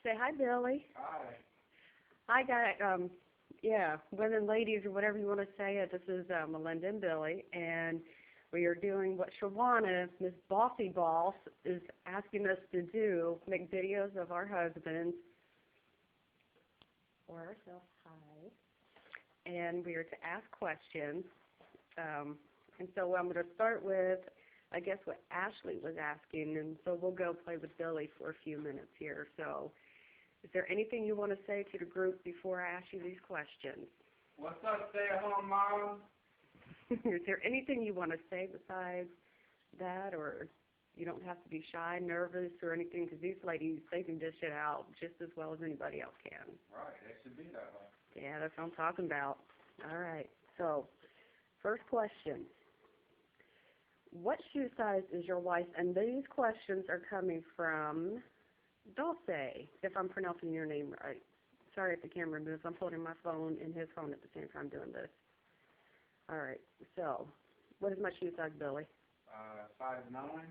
Say hi, Billy. Hi. Hi, guys. Women, ladies, or whatever you want to say it. This is Melinda and Billy, and we are doing what Shawana, Miss Bossy Boss, is asking us to do, make videos of our husbands or ourselves. Hi. And we are to ask questions. And so I'm going to start with, I guess, what Ashley was asking, and so we'll go play with Billy for a few minutes here. So is there anything you want to say to the group before I ask you these questions? What's up, stay-at-home mom? Is there anything you want to say besides that, or you don't have to be shy, nervous, or anything, because these ladies, they can dish it out just as well as anybody else can. Right, they should be that way. Yeah, that's what I'm talking about. All right, so first question. What shoe size is your wife? And these questions are coming from Dulce, if I'm pronouncing your name right. Sorry if the camera moves. I'm holding my phone and his phone at the same time doing this. All right, so what is my shoe size, Billy? 5'9".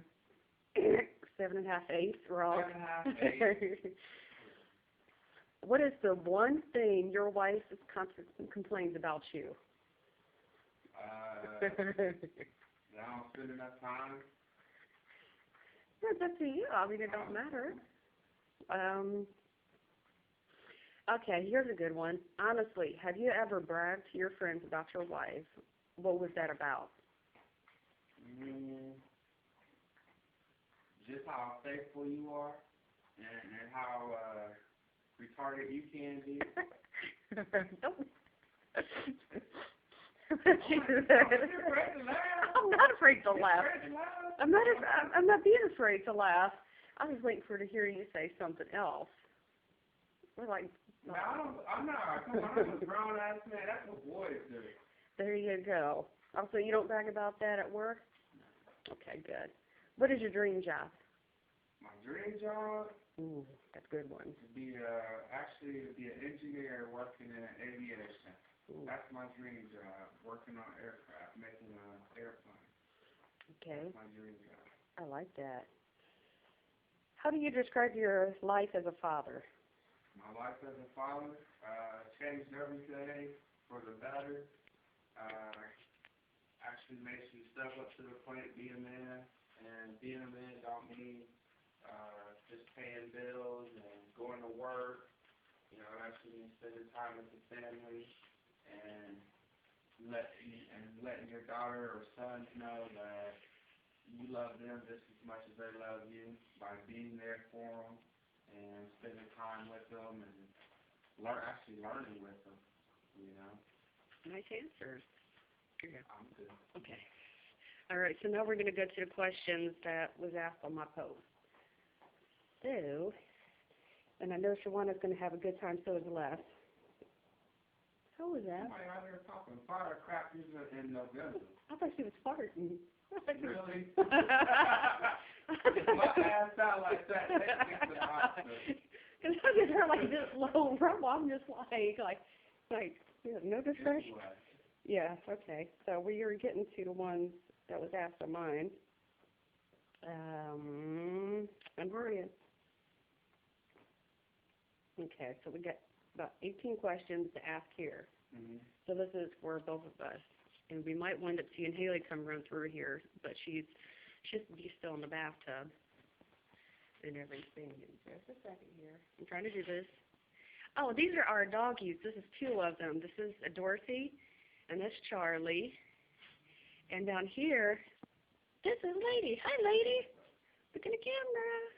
7.5, 8, wrong. 7.5, 8. What is the one thing your wife complains about you? I don't spend enough time. That's up to you. I mean, it don't matter. Okay, here's a good one. Honestly, have you ever bragged to your friends about your wife? What was that about? Just how faithful you are and how retarded you can be. I'm not afraid to laugh. I'm not being afraid to laugh. I was waiting for to hear you say something else. We're like, no, I'm not. Come on, I'm a grown ass man. That's what boys do. There you go. Also, you don't brag about that at work? Okay, good. What is your dream job? My dream job? Ooh, that's a good one. To be to be an engineer working in aviation. Ooh. That's my dream job. Working on aircraft, making an airplane. Okay. That's my dream job. I like that. How do you describe your life as a father? My life as a father changed everything for the better. Actually makes you step up to the plate, be a man. And being a man don't mean just paying bills and going to work. You know, it actually means spending time with the family and letting your daughter or sons know that you love them just as much as they love you by being there for them and spending time with them and learning with them, you know. Nice answers. Yeah, I'm good. Okay. All right, so now we're going to go to the questions that was asked on my post. So, and I know Shawana's going to have a good time, so is Les. How was that? Somebody out there talking firecrackers in November. I thought she was farting. Really? If my ass out like that, they can get to the hospital. Because I just heard like this low rumble. I'm just like, no discretion. Yeah, okay. So we are getting to the ones that was asked of mine. And where are you? Okay, so we got about 18 questions to ask here. Mm-hmm. So this is for both of us. And we might wind up seeing Haley come run through here, but she's still in the bathtub and everything. Just a second here. I'm trying to do this. Oh, these are our doggies. This is two of them. This is Dorothy, and this is Charlie. And down here, this is Lady. Hi, Lady. Look in the camera.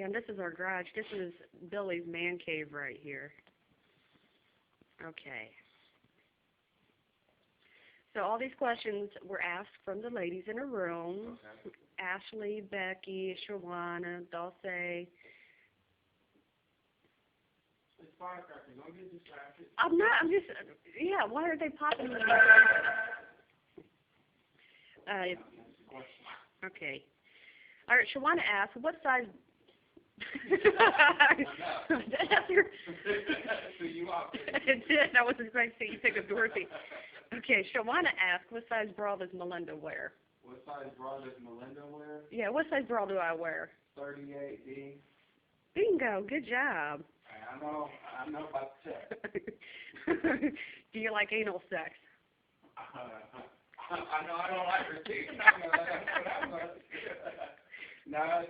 And this is our garage. This is Billy's man cave right here. Okay. So all these questions were asked from the ladies in a room. Okay. Ashley, Becky, Shawana, Dulce. It's firecrackers. Don't get distracted. I'm not. I'm just. Yeah. Why are they popping? Okay. All right. Shawana asked, "What size?" It did. I wasn't going to say you think of Dorothy. Okay, Shawana asked, what size bra does Melinda wear? What size bra does Melinda wear? Yeah, what size bra do I wear? 38D. Bingo. Good job. I know about sex. Do you like anal sex? I know I don't like receiving. No,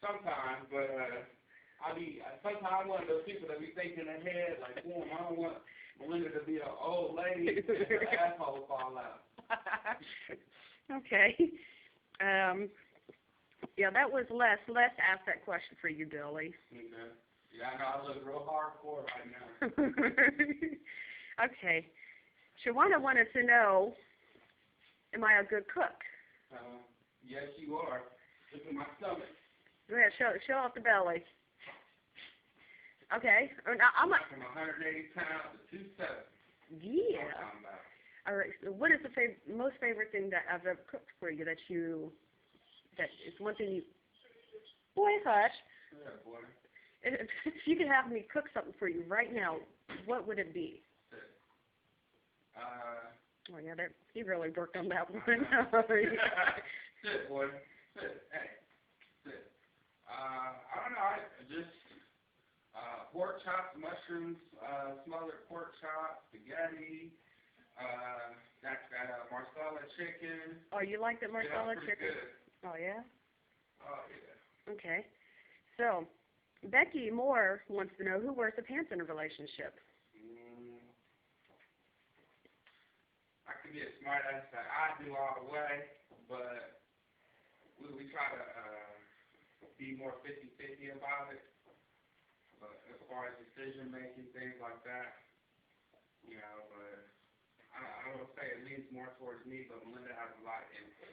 sometimes, but sometimes I'm one of those people that be thinking ahead, like, boom, I don't want Melinda to be an old lady and her asshole fall out. Okay. Yeah, that was Les. Les asked that question for you, Billy. Okay. Yeah, I know I look real hardcore right now. Okay. Shawana wanted to know, am I a good cook? Yes, you are. Look at my stomach. Go ahead, show off the belly. Okay. Now, From 180 pounds to 270. Yeah. All right. So what is the most favorite thing that I've ever cooked for you that is one thing you... Boy, hush. Yeah, boy. If you could have me cook something for you right now, what would it be? Oh, yeah, he really worked on that one. Sit, boy. Sit. Hey. Sit. I don't know. Just pork chops, mushrooms, smothered pork chops, spaghetti. Got marsala chicken. Oh, you like the marsala chicken? Good. Oh, yeah? Oh, yeah. Okay. So, Becky Moore wants to know, who wears the pants in a relationship? I can be a smart ass that I do all the way, but we try to be more 50-50 about it. But as far as decision making, things like that, you know, but I will say it leans more towards me, but Melinda has a lot of input.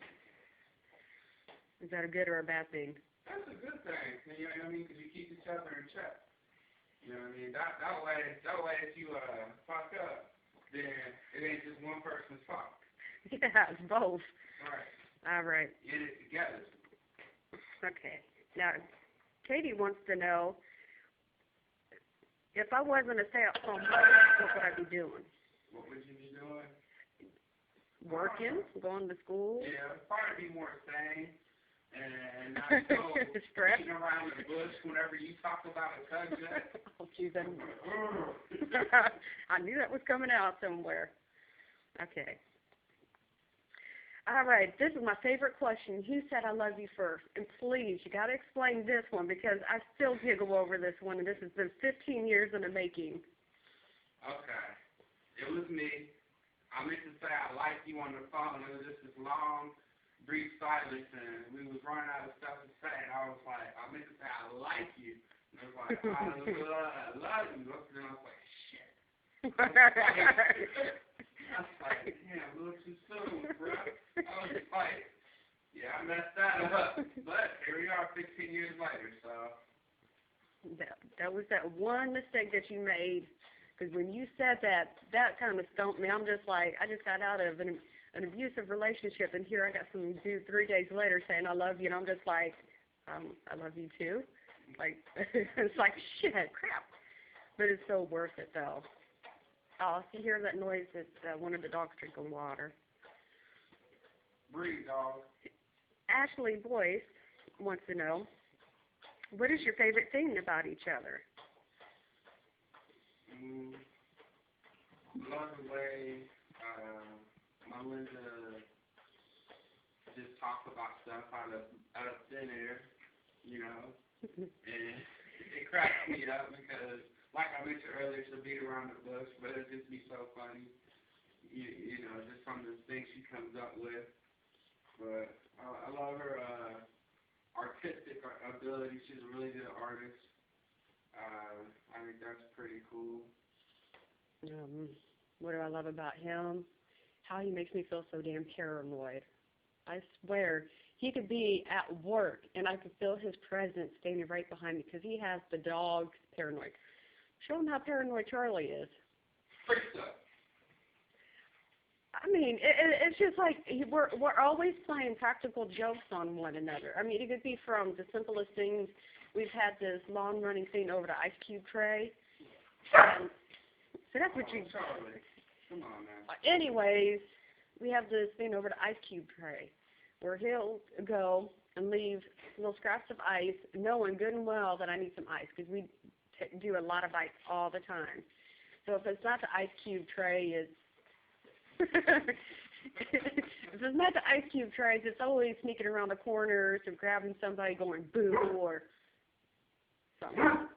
Is that a good or a bad thing? That's a good thing, you know what I mean, because you keep each other in check. You know what I mean? That way if you fuck up, then it ain't just one person's fault. Yeah, it's both. Right. All right. Get it together. Okay. Now, Katie wants to know, if I wasn't a stay-at-home mom, what would I be doing? What would you be doing? Working, going to school. Yeah, probably be more sane and not so stressed beating around the bush whenever you talk about a subject. Oh, geez, I knew that was coming out somewhere. Okay. All right, this is my favorite question. Who said I love you first? And please, you got to explain this one because I still giggle over this one, and this has been 15 years in the making. Okay. It was me. I meant to say I like you on the phone. It was just this long, brief silence, and we was running out of stuff to say, and I was like, I meant to say I like you. And I was like, I love you. And I was like, shit. I was like, damn, a little too soon, bro. I was like, yeah, I messed that up. But here we are 15 years later, so. That was that one mistake that you made, because when you said that, that kind of stumped me. I'm just like, I just got out of an abusive relationship, and here I got some dude 3 days later saying I love you, and I'm just like, I love you too. Like, it's like, shit, crap. But it's so worth it, though. Oh, if you hear that noise, it's one of the dogs drinking water. Breathe, dog. Ashley Boyce wants to know, what is your favorite thing about each other? Love the way Melinda just talks about stuff out of thin air, you know, and it cracks me up because, like I mentioned earlier, she'll beat around the bush, but it just be so funny, you know, just some of the things she comes up with. But I love her artistic ability. She's a really good artist. I think that's pretty cool. What do I love about him? How he makes me feel so damn paranoid. I swear, he could be at work, and I could feel his presence standing right behind me because he has the dog paranoid. Show him how paranoid Charlie is. I mean, it's just like we're always playing practical jokes on one another. I mean, it could be from the simplest things. We've had this long-running thing over the ice cube tray. And so that's what you... Charlie, come on, man. Anyways, we have this thing over the ice cube tray. where he'll go and leave little scraps of ice, knowing good and well that I need some ice, because we do a lot of ice all the time. So if it's not the ice cube tray, it's if it's not the ice cube trays, it's always sneaking around the corners or grabbing somebody going boo or something.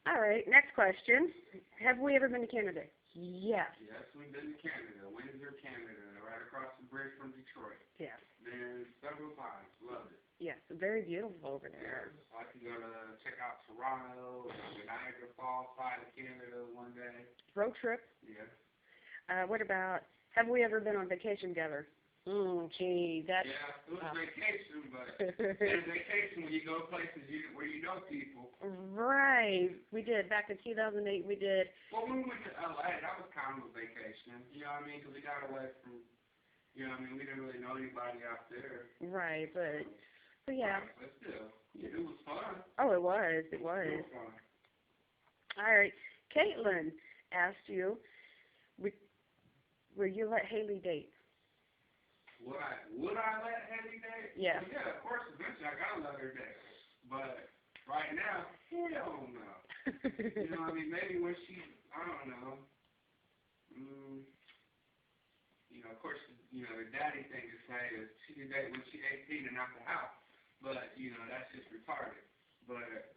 All right, next question. Have we ever been to Canada? Yes. Yes, we've been to Canada, Windsor, Canada, right across the bridge from Detroit. Yes. Been several times. Loved it. Yes, very beautiful over there. Yeah, I can go to check out Toronto, the Niagara Falls side of Canada one day. Road trip. Yeah. What about, have we ever been on vacation together? Gee, that's... Yeah, it was vacation, but it's vacation when you go places where you know people. Right. We did. Back in 2008, we did. Well, when we went to L.A., that was kind of a vacation. You know what I mean? Because we got away from, you know what I mean? We didn't really know anybody out there. Right, but yeah. But still, it was fun. Oh, it was. It was. It was fun. All right. Caitlin asked you, will you let Haley date? Would I let Haley date? Yeah. Well, yeah, of course, eventually I gotta let her date. But right now, hell no. You know what I mean? Maybe when she, I don't know. You know, of course, you know, the daddy thing to say is she can date when she's 18 and out the house. But, you know, that's just retarded. But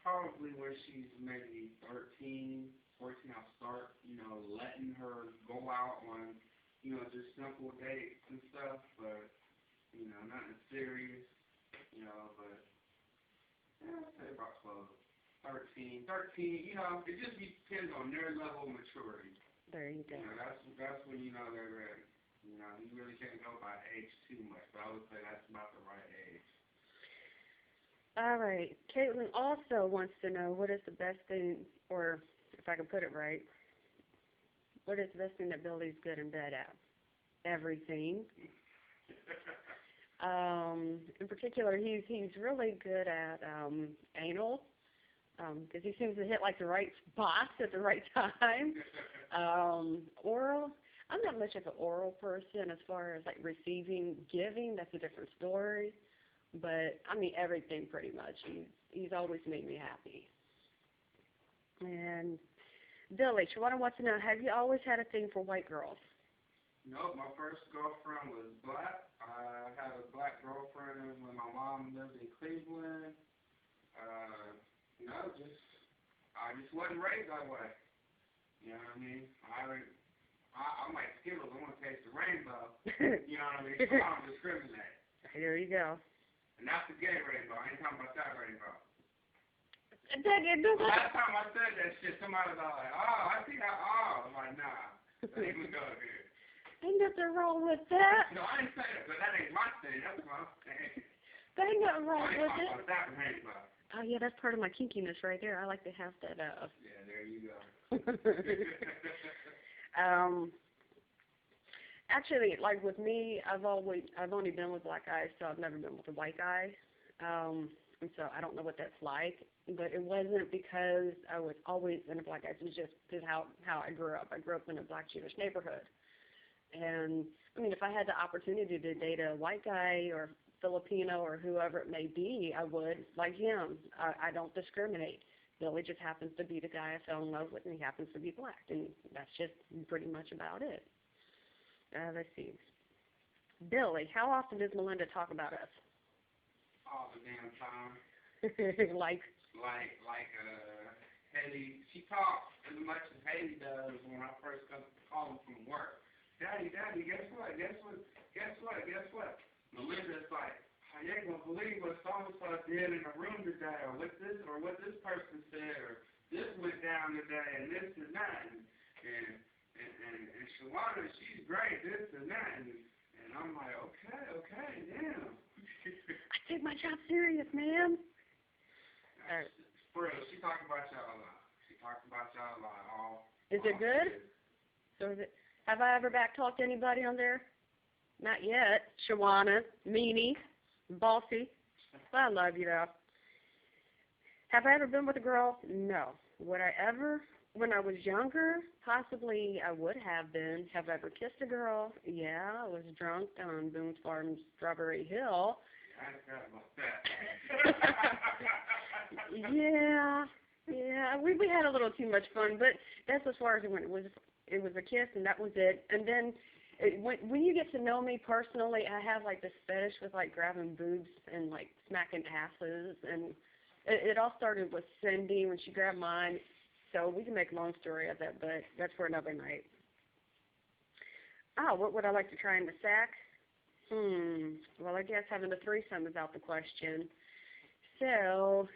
probably when she's maybe 13, 14, I'll start, you know, letting her go out on, you know, just simple dates and stuff, but, you know, nothing serious, you know, but, yeah, I'd say about 13, you know, it just depends on their level of maturity. There you go. You know, that's when you know they're ready. You know, you really can't go by age too much, but I would say that's about the right age. All right. Caitlin also wants to know what is the best thing, or if I can put it right, what is the best thing that Billy's good in bed at? Everything. In particular, he's really good at anal, because he seems to hit like the right spots at the right time. Oral, I'm not much of an oral person as far as like receiving, giving. That's a different story. But I mean everything pretty much. He's always made me happy. And Billy, Shawana wants to know, have you always had a thing for white girls? Nope, my first girlfriend was black. I had a black girlfriend when my mom lived in Cleveland. No, I just wasn't raised that way. You know what I mean? I might Skittles. I want to taste the rainbow. You know what I mean? So I don't discriminate. There you go. And that's the gay rainbow. I ain't talking about that rainbow. The last time I said that shit, somebody was like, oh, I see that, oh. I'm like, nah, that ain't gonna go here. Ain't nothing wrong with that. No, I ain't saying it, but that ain't my thing. That's what I'm saying. There ain't nothing wrong with it. I ain't talking about that rainbow. Oh, yeah, that's part of my kinkiness right there. I like to have that. Yeah, there you go. Actually, like with me, I've only been with black guys, so I've never been with a white guy. And so I don't know what that's like. But it wasn't because I was always in a black guy. It was just how I grew up. I grew up in a black Jewish neighborhood. And, I mean, if I had the opportunity to date a white guy or Filipino or whoever it may be, I would, like him. I don't discriminate. Billy just happens to be the guy I fell in love with, and he happens to be black. And that's just pretty much about it. Let's see. Billy, how often does Melinda talk about us? All the damn time. Like Haley, she talks as much as Haley does when I first come home from work. Daddy, guess what? Melinda's like, I ain't gonna believe what so-and-so did in the room today, or what this person said, or this went down today, and this and that, and Shawana, she's great, this and that, and I'm like, okay, damn. I take my job serious, man. For real, she talks about y'all a lot. Is it good? So is it? Have I ever back-talked anybody on there? Not yet. Shawana, Meanie, Bossy. I love you, though. Have I ever been with a girl? No. Would I ever? When I was younger, possibly I would have been. Have I ever kissed a girl? Yeah, I was drunk on Boone's Farm, Strawberry Hill. I forgot about that. Yeah, we had a little too much fun, but that's as far as it went. It was a kiss, and that was it. And then when you get to know me personally, I have like this fetish with like grabbing boobs and like smacking asses, and it all started with Cindy when she grabbed mine. So we can make a long story of that, but that's for another night. Oh, what would I like to try in the sack? Well, I guess having a threesome is out the question. So,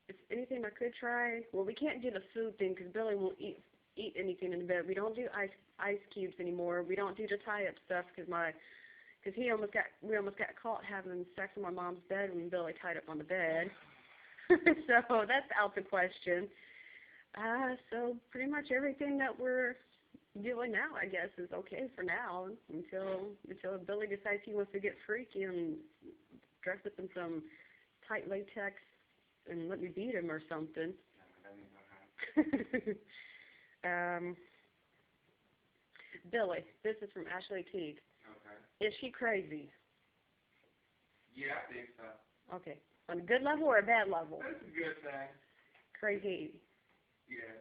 is anything I could try? Well, we can't do the food thing because Billy won't eat anything in the bed. We don't do ice cubes anymore. We don't do the tie up stuff because we almost got caught having sex in my mom's bed when Billy tied up on the bed. So that's out the question. So pretty much everything that we're doing now, I guess, is okay for now until Billy decides he wants to get freaky and dress up in some tight latex and let me beat him or something. Billy, this is from Ashley Teague. Okay. Is she crazy? Yeah, I think so. Okay. On a good level or a bad level? That's a good thing. Crazy. Yeah.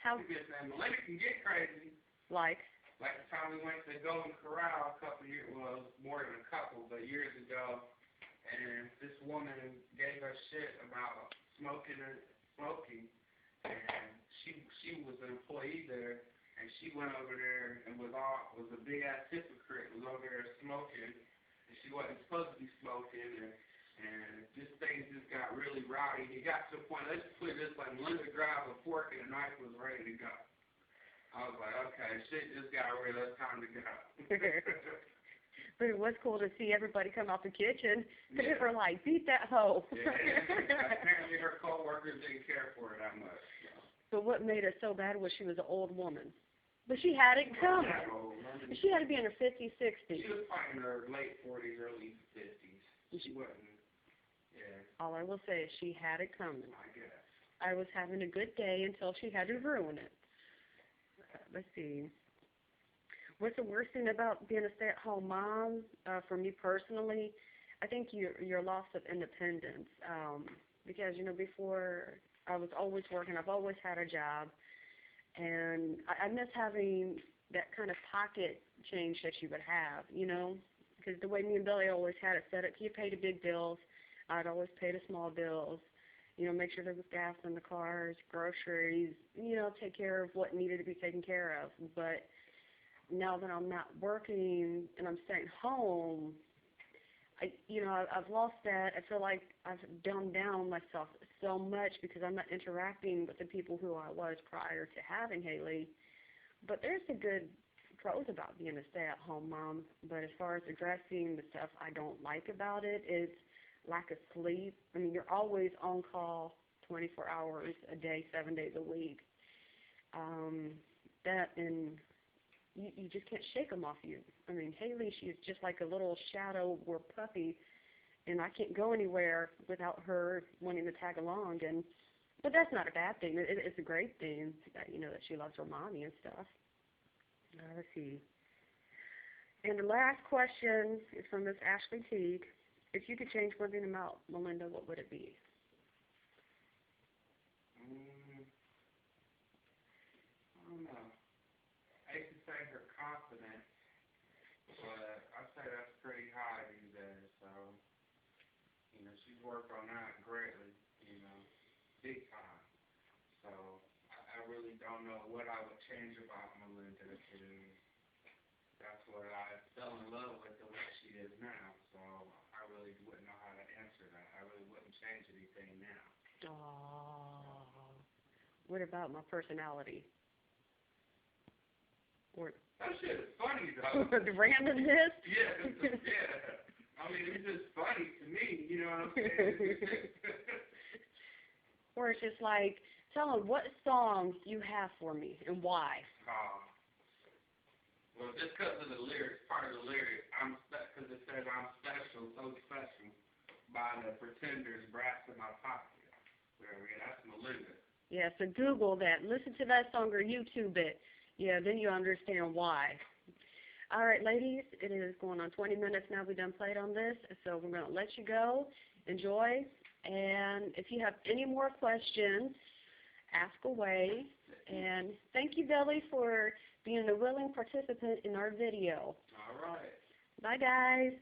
How? That's a good thing. Melinda can get crazy. Like the time we went to Golden Corral a couple years, well, more than a couple, but years ago, and this woman gave us shit about smoking, and she was an employee there, and she went over there and was a big ass hypocrite, was over there smoking, and she wasn't supposed to be smoking, and this thing just got really rowdy. It got to the point, let's put it this way, Melinda grabbed a fork and a knife was ready to go. I was like, okay, shit just got real, it's time to go. But it was cool to see everybody come out the kitchen, because they were like, beat that hoe. Yeah, apparently her co-workers didn't care for her that much. So. But what made it so bad was she was an old woman. But she had it coming. She had to be in her 50s, 60s. She was probably in her late 40s, early 50s. She wasn't, yeah. All I will say is she had it coming. I guess. I was having a good day until she had to ruin it. Let's see. What's the worst thing about being a stay-at-home mom? For me personally, I think your loss of independence. Because, before I was always working, I've always had a job. And I miss having that kind of pocket change that you would have, Because the way me and Billy always had it set up, he paid the big bills. I'd always pay the small bills. Make sure there was gas in the cars, groceries, take care of what needed to be taken care of. But now that I'm not working and I'm staying home, I've lost that. I feel like I've dumbed down myself so much because I'm not interacting with the people who I was prior to having Haley. But there's the good pros about being a stay-at-home mom. But as far as addressing the stuff I don't like about it, it's lack of sleep. I mean, you're always on call 24 hours a day, 7 days a week. And you just can't shake them off you. I mean, Haley, she's just like a little shadow or puppy, and I can't go anywhere without her wanting to tag along. But that's not a bad thing. It's a great thing that, that she loves her mommy and stuff. Let's see. And the last question is from Miss Ashley Teague. If you could change one thing about Melinda, what would it be? I don't know. I used to say her confidence, but I say that's pretty high these days. So, she's worked on that greatly, big time. So, I really don't know what I would change about Melinda because that's what I fell in love with the way she is now. So, I really wouldn't know how to answer that. I really wouldn't change anything now. Oh. What about my personality? Or that shit is funny, though. the randomness? Yeah. I mean, it's just funny to me, you know what I'm saying? Or it's just like, tell them what songs you have for me and why. Well, just because of the lyrics, part of the lyrics, because it says I'm special, so special, by the Pretenders, Brass in My Pocket. Well, yeah, that's Melinda. Yeah, so Google that. Listen to that song or YouTube it. Yeah, then you understand why. All right, ladies, it is going on 20 minutes now. We done played on this, so we're going to let you go. Enjoy. And if you have any more questions, ask away. And thank you, Belly, for being a willing participant in our video. All right. Bye, guys.